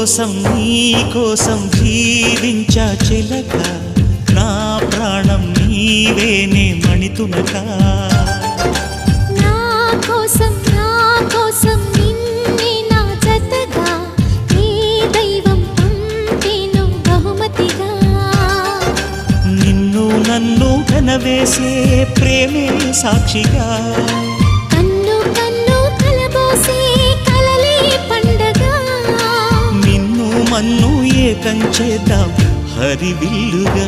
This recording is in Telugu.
కోసం జీవించా చిలక నా ప్రాణం నీవేనే మణితునక నా కోసం నిన్నే నా జతగా నీ దైవం పంపేను బహుమతిగా నిన్ను నన్ను కనవేసే ప్రేమే సాక్షిగా కన్ను కన్ను కలబోసే కలలే పండగ నిన్ను మన్ను ఏకం చేద్దాం హరివిల్లుగా